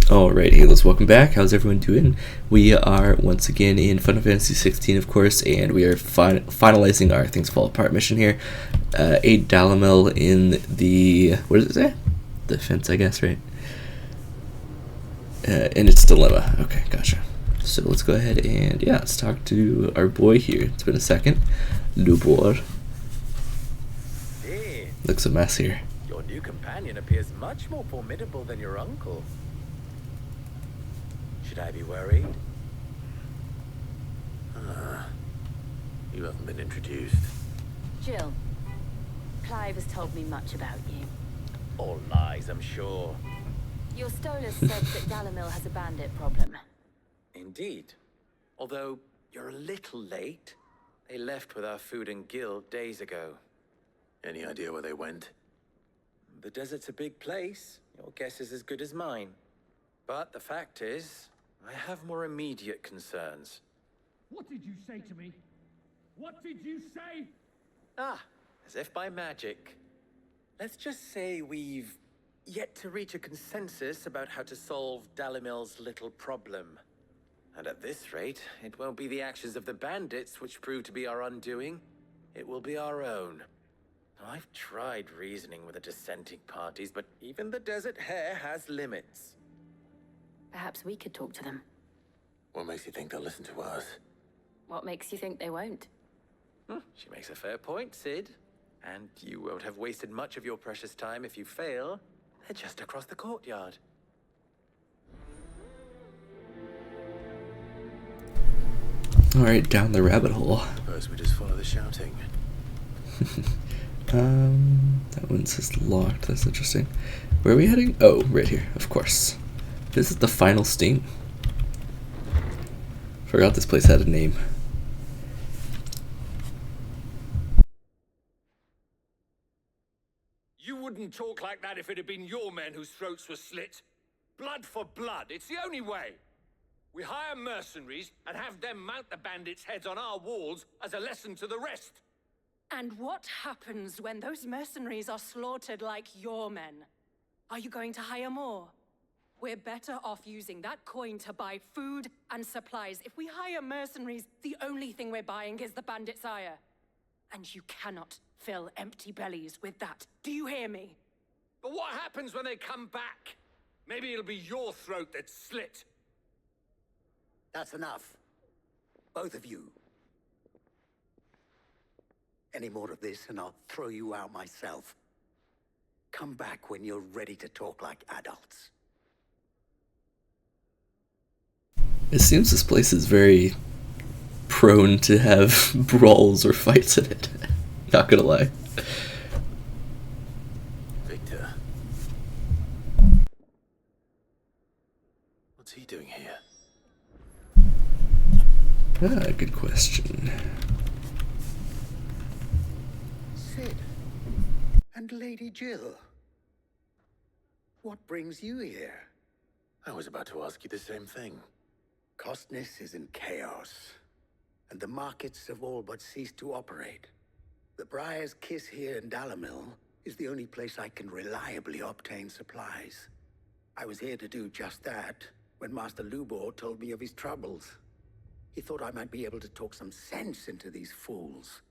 Alright, Halos, welcome back. How's everyone doing? We are once again in Final Fantasy XVI, of course, and we are finalizing our Things Fall Apart mission here. Aid Dalamel in the... what does it say? Defense, I guess, right? In its dilemma. Okay, gotcha. So let's go ahead and, yeah, let's talk to our boy here. It's been a second. Lubor. Hey, Looks a mess here. your new companion appears much more formidable than your uncle. Should I be worried? You haven't been introduced. Jill, Clive has told me much about you. All lies, I'm sure. Your Stolas said that Dalamil has a bandit problem. Indeed. Although, you're a little late. They left with our food and guild days ago. Any idea where they went? The desert's a big place. Your guess is as good as mine. But the fact is, I have more immediate concerns. What did you say to me? What did you say? Ah, as if by magic. Let's just say we've yet to reach a consensus about how to solve Dalimil's little problem. And at this rate, it won't be the actions of the bandits which prove to be our undoing. It will be our own. I've tried reasoning with the dissenting parties, but even the Desert Hare has limits. Perhaps we could talk to them. What makes you think they'll listen to us? What makes you think they won't? She makes a fair point, Sid. And you won't have wasted much of your precious time if you fail. They're just across the courtyard. Alright, down the rabbit hole. Suppose we just follow the shouting. That one says locked. That's interesting. Where are we heading? Oh, right here, of course. This is the final sting. Forgot this place had a name. You wouldn't talk like that if it had been your men whose throats were slit. Blood for blood, it's the only way. We hire mercenaries and have them mount the bandits' heads on our walls as a lesson to the rest. And what happens when those mercenaries are slaughtered like your men? Are you going to hire more? We're better off using that coin to buy food and supplies. If we hire mercenaries, the only thing we're buying is the bandit's ire. And you cannot fill empty bellies with that. Do you hear me? But what happens when they come back? Maybe it'll be your throat that's slit. That's enough. Both of you. Any more of this and I'll throw you out myself. Come back when you're ready to talk like adults. It seems this place is very prone to have brawls or fights in it. Not gonna lie. Victor. What's he doing here? Ah, good question. Sid. And Lady Jill. What brings you here? I was about to ask you the same thing. Costness is in chaos, and the markets have all but ceased to operate. The Briar's Kiss here in Dalamil is the only place I can reliably obtain supplies. I was here to do just that when Master Lubor told me of his troubles. He thought I might be able to talk some sense into these fools.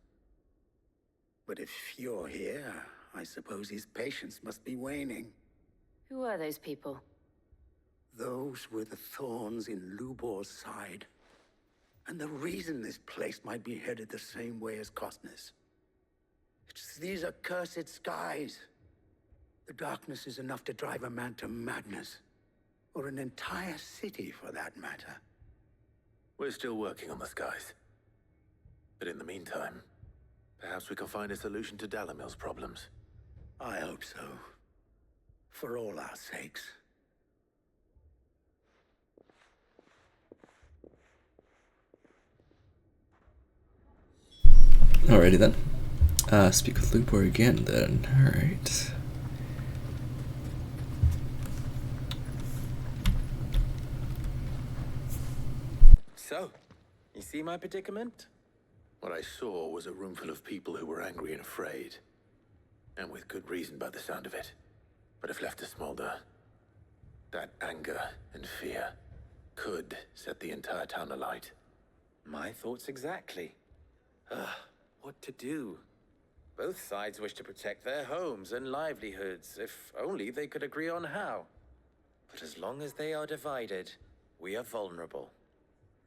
But if you're here, I suppose his patience must be waning. Who are those people? Those were the thorns in Lubor's side. And the reason this place might be headed the same way as Costness. It's these accursed skies. The darkness is enough to drive a man to madness. Or an entire city, for that matter. We're still working on the skies. But in the meantime, perhaps we can find a solution to Dalamil's problems. I hope so. For all our sakes. Alrighty then. Speak with Lubor again then. Alright. So, you see my predicament? What I saw was a room full of people who were angry and afraid. And with good reason by the sound of it. But if left to smolder, That anger and fear could set the entire town alight. My thoughts exactly. What to do? Both sides wish to protect their homes and livelihoods, if only they could agree on how. But as long as they are divided, we are vulnerable.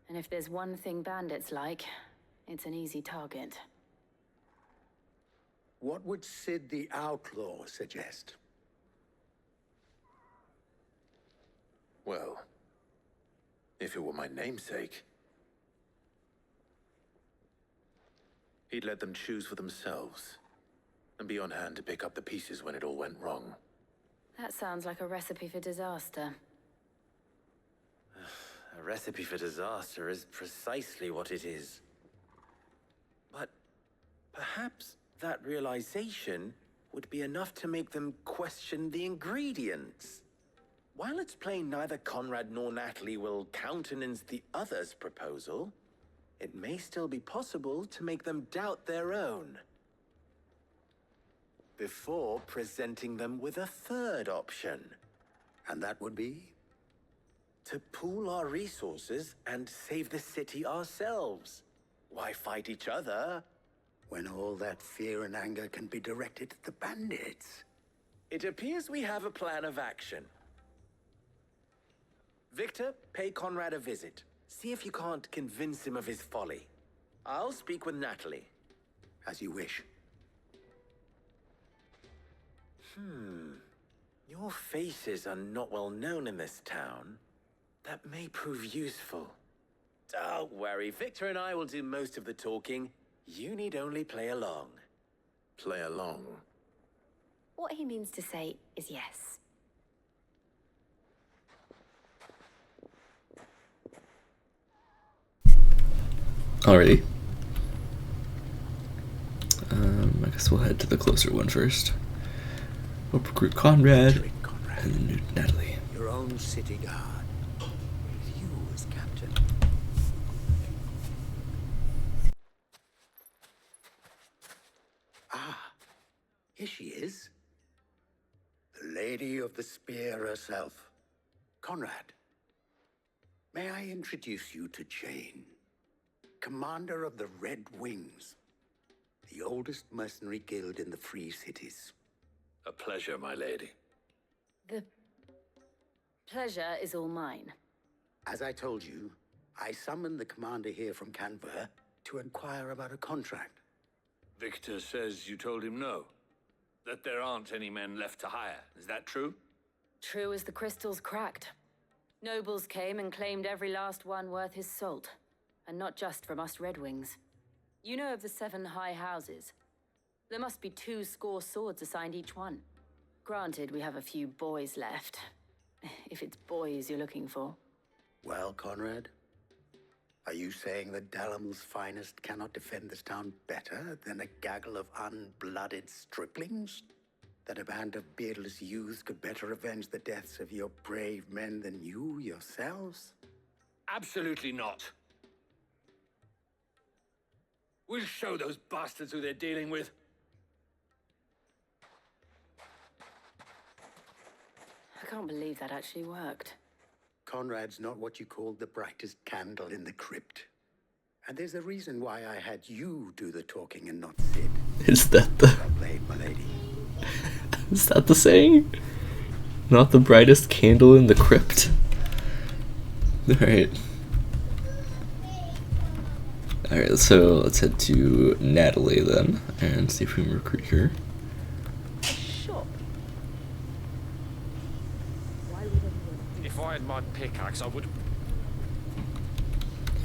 And if there's one thing bandits like, it's an easy target. What would Sid the Outlaw suggest? Well, if it were my namesake, he'd let them choose for themselves and be on hand to pick up the pieces when it all went wrong. That sounds like a recipe for disaster. A recipe for disaster is precisely what it is. But perhaps that realization would be enough to make them question the ingredients. While it's plain neither Konrad nor Natalie will countenance the other's proposal, it may still be possible to make them doubt their own. Before presenting them with a third option. And that would be? To pool our resources and save the city ourselves. Why fight each other? When all that fear and anger can be directed at the bandits. It appears we have a plan of action. Victor, pay Konrad a visit. See if you can't convince him of his folly. I'll speak with Natalie. As you wish. Your faces are not well known in this town. That may prove useful. Don't worry, Victor and I will do most of the talking. You need only play along. Play along. What he means to say is yes. Alrighty. I guess we'll head to the closer one first. We'll recruit Konrad, Konrad. and then Natalie. Your own city guard. With you as captain. Ah, here she is. The Lady of the Spear herself. Konrad. May I introduce you to Jane, commander of the Red Wings, the oldest mercenary guild in the Free Cities. A pleasure, my lady. The pleasure is all mine. As I told you, I summoned the commander here from Canberra to inquire about a contract. Victor says you told him no. That there aren't any men left to hire. Is that true? True as the crystals cracked. Nobles came and claimed every last one worth his salt. And not just from us Red Wings. You know of the 7 high houses. There must be 2 swords assigned each one. Granted, we have a few boys left. If it's boys you're looking for. Well, Konrad, are you saying that Dalamel's finest cannot defend this town better than a gaggle of unblooded striplings? That a band of beardless youths could better avenge the deaths of your brave men than you yourselves? Absolutely not. We'll show those bastards who they're dealing with. I can't believe that actually worked. Konrad's not what you called the brightest candle in the crypt. And there's a reason why I had you do the talking and not Sid. Is that the Well played, my lady. is that the saying? Not the brightest candle in the crypt. Alright. Alright, so let's head to Natalie then and see if we can recruit her. Shop. If I had my pickaxe, I would...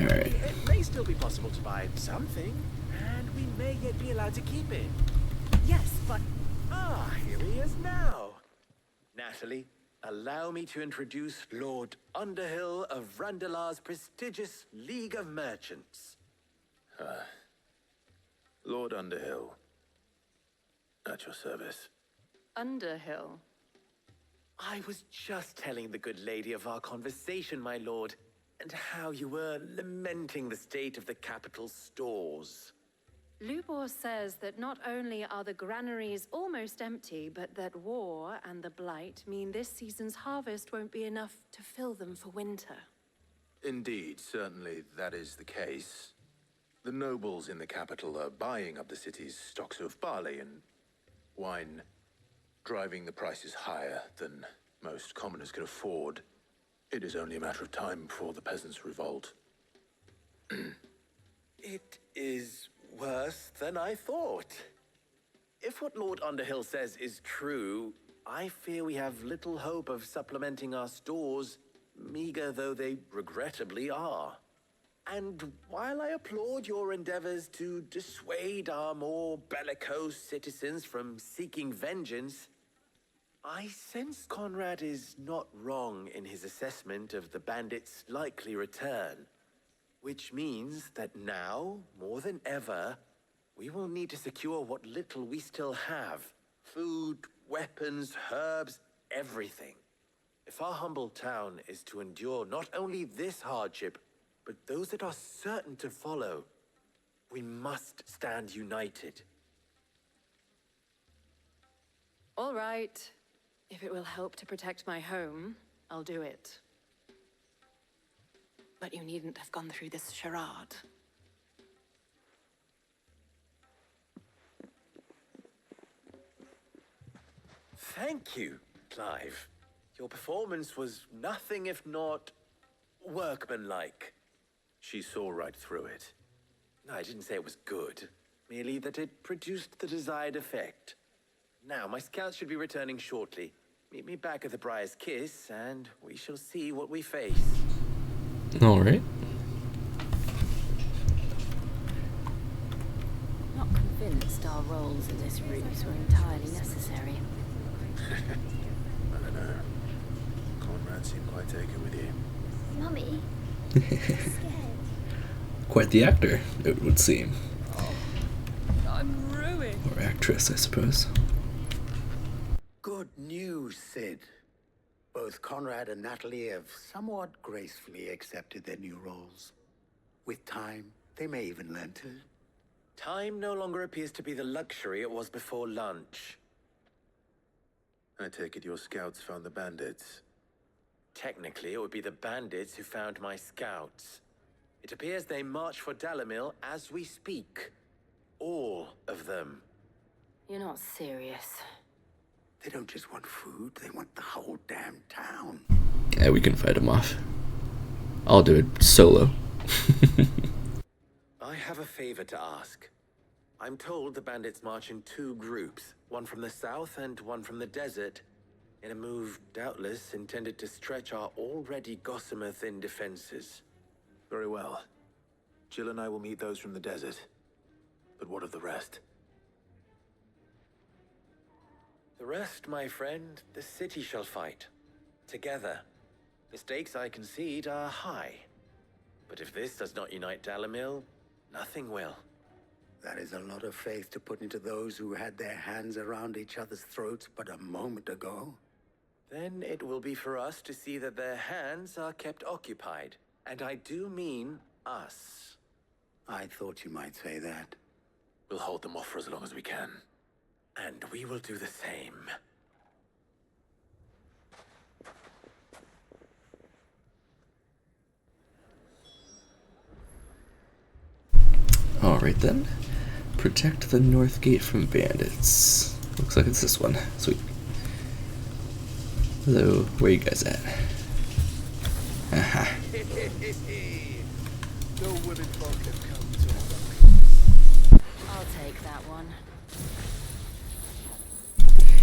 Alright. It may still be possible to buy something, and we may yet be allowed to keep it. Yes, but Here he is now. Natalie, allow me to introduce Lord Underhill of Randalar's prestigious League of Merchants. Lord Underhill. At your service. Underhill. I was just telling the good lady of our conversation, my lord, and how you were lamenting the state of the capital stores. Lubor says that not only are the granaries almost empty, but that war and the Blight mean this season's harvest won't be enough to fill them for winter. Indeed, certainly that is the case. The nobles in the capital are buying up the city's stocks of barley and wine, driving the prices higher than most commoners can afford. It is only a matter of time before the peasants revolt. It is worse than I thought. If what Lord Underhill says is true, I fear we have little hope of supplementing our stores, meager though they regrettably are. And while I applaud your endeavors to dissuade our more bellicose citizens from seeking vengeance, I sense Konrad is not wrong in his assessment of the bandits' likely return. Which means that now, more than ever, we will need to secure what little we still have. Food, weapons, herbs, everything. If our humble town is to endure not only this hardship, but those that are certain to follow, we must stand united. All right. If it will help to protect my home, I'll do it. But you needn't have gone through this charade. Thank you, Clive. Your performance was nothing if not workmanlike. She saw right through it. No, I didn't say it was good, merely that it produced the desired effect. Now, my scouts should be returning shortly. Meet me back at the Briar's Kiss, and we shall see what we face. All right. Not convinced our roles in this ruse were entirely necessary. I don't know. Konrad seemed quite taken with you. Mummy? Quite the actor, it would seem. I'm ruined. Or actress, I suppose. Good news, Sid. Both Konrad and Natalie have somewhat gracefully accepted their new roles. With time, they may even learn to. Time no longer appears to be the luxury it was before lunch. I take it your scouts found the bandits. Technically, it would be the bandits who found my scouts. It appears they march for Dalimil as we speak. All of them. You're not serious. They don't just want food, they want the whole damn town. Yeah, we can fight him off. I'll do it solo. I have a favor to ask. I'm told the bandits march in two groups, one from the south and one from the desert, in a move doubtless intended to stretch our already gossamer-thin defenses. Very well. Jill and I will meet those from the desert. But what of the rest? The rest, my friend, the city shall fight. Together. The stakes, I concede, are high. But if this does not unite Dalimil, nothing will. That is a lot of faith to put into those who had their hands around each other's throats but a moment ago. Then it will be for us to see that their hands are kept occupied. And I do mean us. I thought you might say that. We'll hold them off for as long as we can. And we will do the same. Alright then. Protect the north gate from bandits. Looks like it's this one. Sweet. Hello, where you guys at? Aha. No women folk have come to I'll take that one.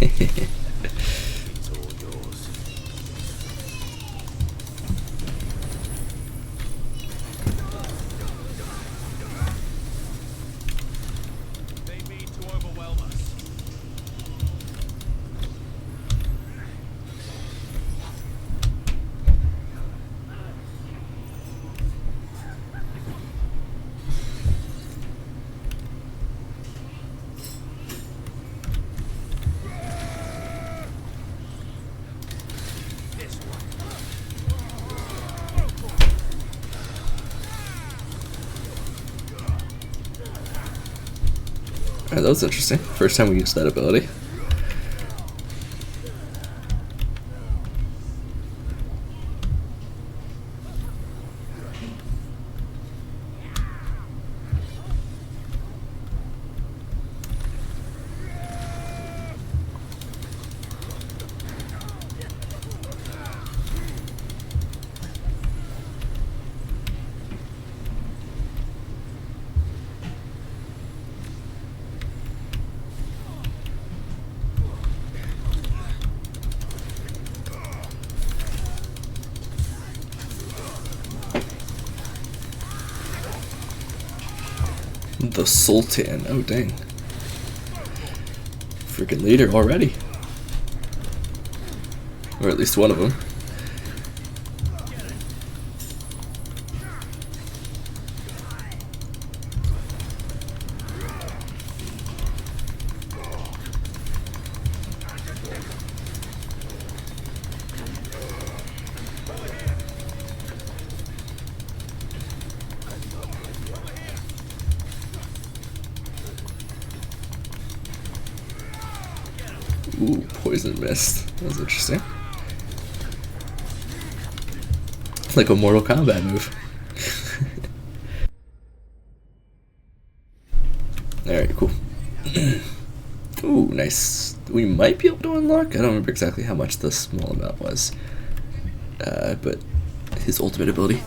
It's all yours. They mean to overwhelm us. Alright, that was interesting. First time we used that ability. The Sultan. Oh, dang. Freaking leader already. Or at least one of them. Ooh, poison mist. That was interesting. Like a Mortal Kombat move. Alright, cool. Ooh, nice. We might be able to unlock. I don't remember exactly how much the small amount was. But his ultimate ability.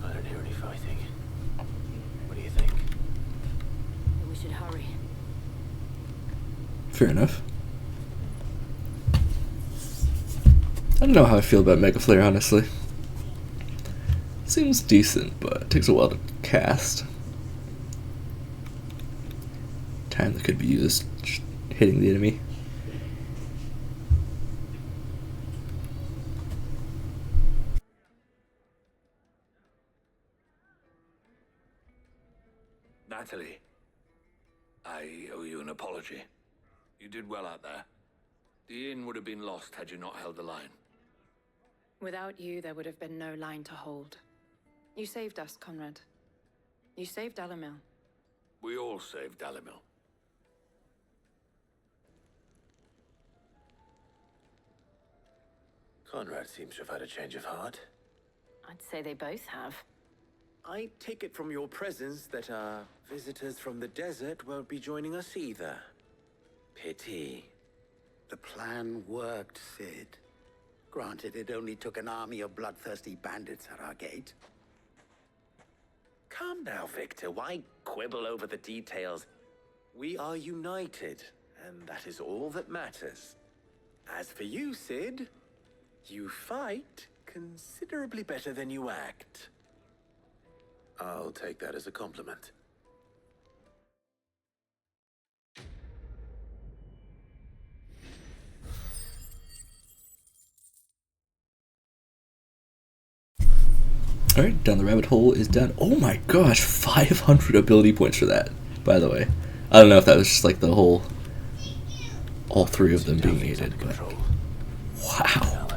I don't hear any fighting. What do you think? We should hurry. Fair enough. I don't know how I feel about Mega Flare, honestly. Seems decent, but it takes a while to cast. Time that could be used hitting the enemy. Natalie, I owe you an apology. You did well out there. The inn would have been lost had you not held the line. Without you, there would have been no line to hold. You saved us, Konrad. You saved Dalimil. We all saved Dalimil. Konrad seems to have had a change of heart. I'd say they both have. I take it from your presence that our visitors from the desert won't be joining us either. Pity. The plan worked, Sid. Granted, it only took an army of bloodthirsty bandits at our gate. Calm now, Victor. Why quibble over the details? We are united, and that is all that matters. As for you, Sid, you fight considerably better than you act. I'll take that as a compliment. Alright, down the rabbit hole is done. Oh my gosh, 500 ability points for that, by the way. I don't know if that was just like the whole, all three of them being needed, but wow.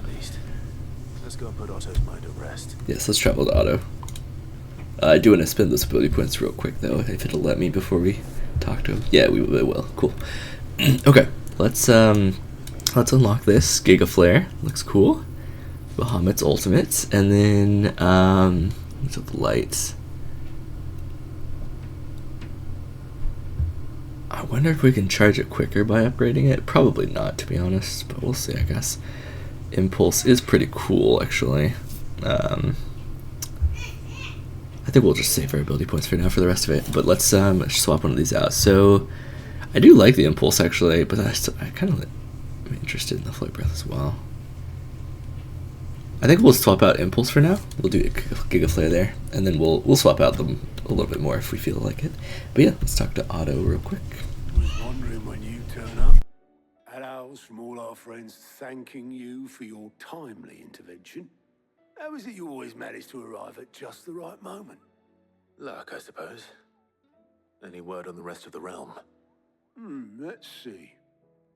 Let's go and put Otto's mind at rest. Yes, let's travel to Otto. I do want to spend those ability points real quick though, if it'll let me before we talk to him. Yeah, it will. Cool. Okay, let's unlock this Giga Flare. Looks cool. Bahamut's ultimate, and then what's up, lights. I wonder if we can charge it quicker by upgrading it. Probably not, to be honest, but we'll see, I guess. Impulse is pretty cool, actually. I think we'll just save our ability points for now for the rest of it. But let's swap one of these out. So I do like the Impulse, actually, but I kind of am interested in the Flight Breath as well. I think we'll swap out Impulse for now. We'll do a Giga Flare there, and then we'll swap out them a little bit more if we feel like it. But yeah, let's talk to Otto real quick. I was wondering when you turn up. Hellos from all our friends thanking you for your timely intervention. How is it you always manage to arrive at just the right moment? Luck, I suppose. Any word on the rest of the realm? Let's see.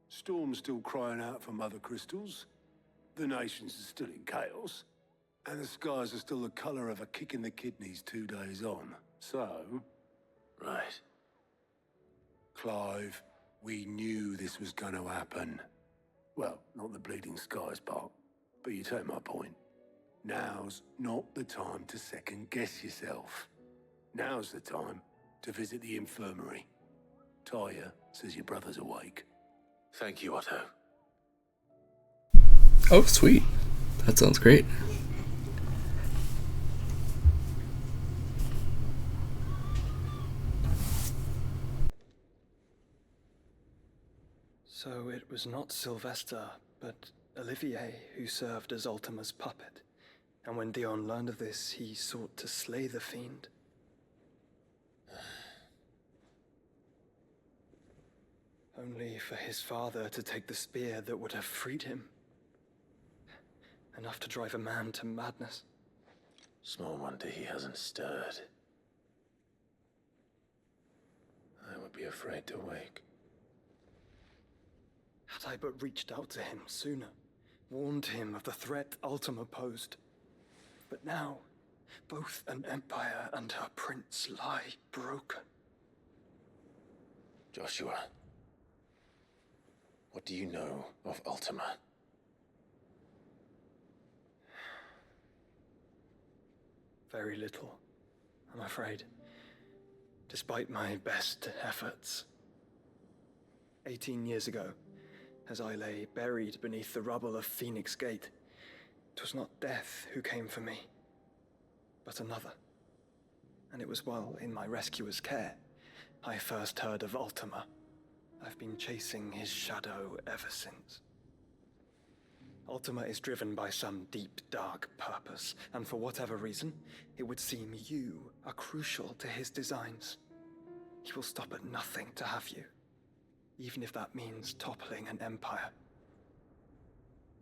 Storm's still crying out for mother crystals. The nations are still in chaos. And the skies are still the color of a kick in the kidneys 2 days on. So, Right. Clive, we knew this was going to happen. Well, not the bleeding skies part, but you take my point. Now's not the time to second guess yourself. Now's the time to visit the infirmary. Talia says your brother's awake. Thank you, Otto. Oh, sweet. That sounds great. So it was not Sylvester, but Olivier who served as Ultima's puppet. And when Dion learned of this, he sought to slay the fiend. Only for his father to take the spear that would have freed him. Enough to drive a man to madness. Small wonder he hasn't stirred. I would be afraid to wake. Had I but reached out to him sooner, warned him of the threat Ultima posed. But now, both an empire and her prince lie broken. Joshua, what do you know of Ultima? Very little, I'm afraid. Despite my best efforts. 18 years ago, as I lay buried beneath the rubble of Phoenix Gate, 'twas not death who came for me, but another. And it was while in my rescuer's care, I first heard of Ultima. I've been chasing his shadow ever since. Ultima is driven by some deep, dark purpose, and for whatever reason, it would seem you are crucial to his designs. He will stop at nothing to have you, even if that means toppling an empire.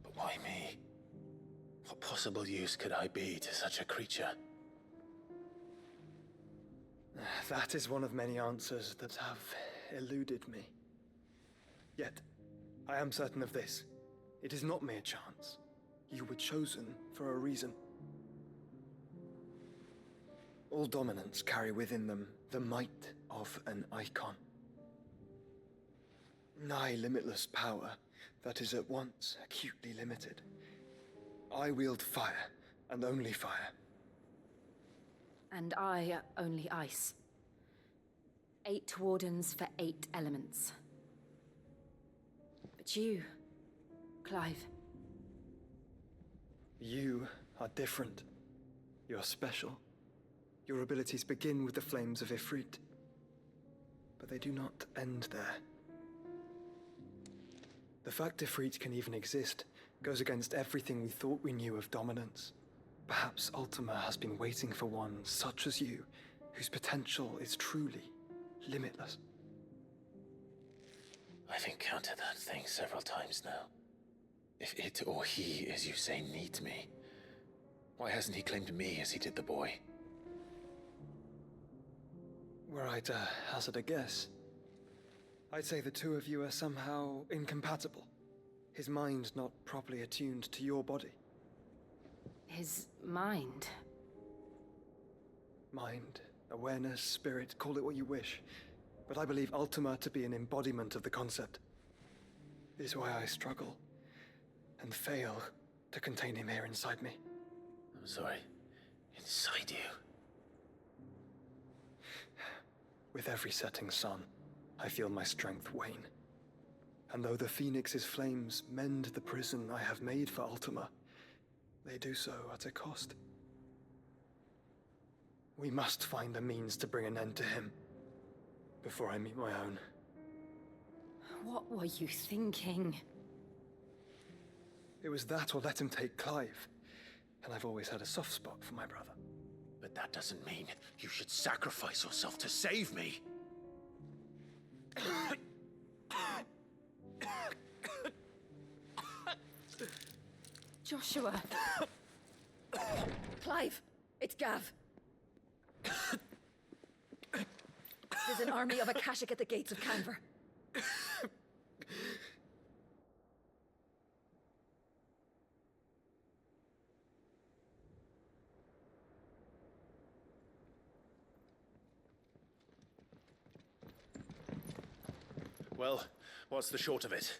But why me? What possible use could I be to such a creature? That is one of many answers that have eluded me. Yet, I am certain of this. It is not mere chance. You were chosen for a reason. All dominants carry within them the might of an icon. Nigh limitless power that is at once acutely limited. I wield fire, and only fire. And I only ice. 8 wardens for 8 elements. But you, Clive. You are different. You're special. Your abilities begin with the flames of Ifrit. But they do not end there. The fact Ifrit can even exist goes against everything we thought we knew of dominance. Perhaps Ultima has been waiting for one such as you, whose potential is truly limitless. I've encountered that thing several times now. If it or he, as you say, needs me, why hasn't he claimed me as he did the boy? Were I to hazard a guess, I'd say the two of you are somehow incompatible. His mind not properly attuned to your body. His mind. Mind, awareness, spirit, call it what you wish. But I believe Ultima to be an embodiment of the concept. This is why I struggle and fail to contain him here inside me. I'm sorry. Inside you? With every setting sun, I feel my strength wane. And though the Phoenix's flames mend the prison I have made for Ultima, they do so at a cost. We must find a means to bring an end to him before I meet my own. What were you thinking? It was that or let him take Clive. And I've always had a soft spot for my brother. But that doesn't mean you should sacrifice yourself to save me. Joshua. Clive, it's Gav. There's an army of Akashic at the gates of Canver. Well, what's the short of it?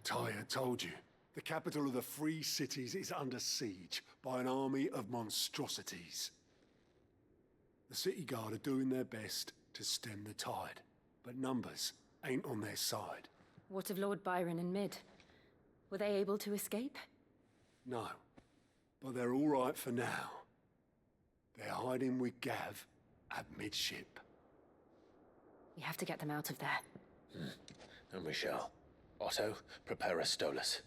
Tyre told you. The capital of the Free Cities is under siege by an army of monstrosities. The city guard are doing their best to stem the tide, but numbers ain't on their side. What of Lord Byron and Mid? Were they able to escape? No, but they're all right for now. They're hiding with Gav at midship. We have to get them out of there. And we shall. Otto, prepare a Stolas.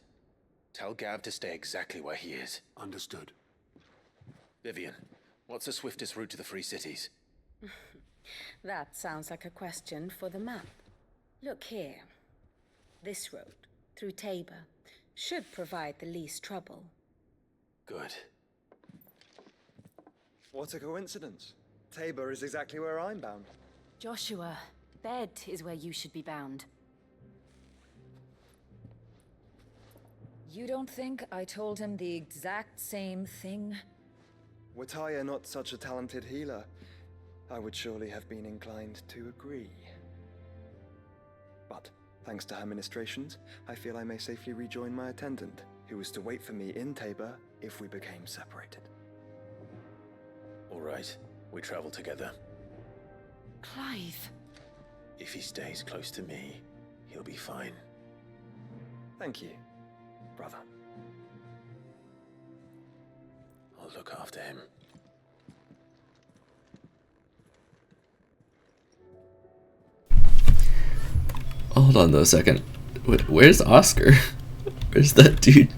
Tell Gav to stay exactly where he is. Understood. Vivian, what's the swiftest route to the Free Cities? That sounds like a question for the map. Look here. This road, through Tabor, should provide the least trouble. Good. What a coincidence. Tabor is exactly where I'm bound. Joshua, Bed is where you should be bound. You don't think I told him the exact same thing? Were Tyre not such a talented healer, I would surely have been inclined to agree. But, thanks to her ministrations, I feel I may safely rejoin my attendant, who was to wait for me in Tabor if we became separated. All right, we travel together. Clive. If he stays close to me, he'll be fine. Thank you, brother. I'll look after him. Hold on though a second. Where's Oscar? Where's that dude?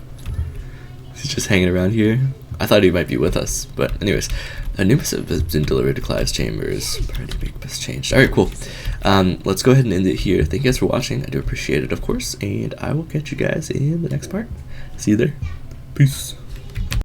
He's just hanging around here. I thought he might be with us, but anyways, a new missive has been delivered to Clive's chambers. Priority big has changed. All right, cool. Let's go ahead and end it here. Thank you guys for watching. I do appreciate it, of course, and I will catch you guys in the next part. See you there. Peace.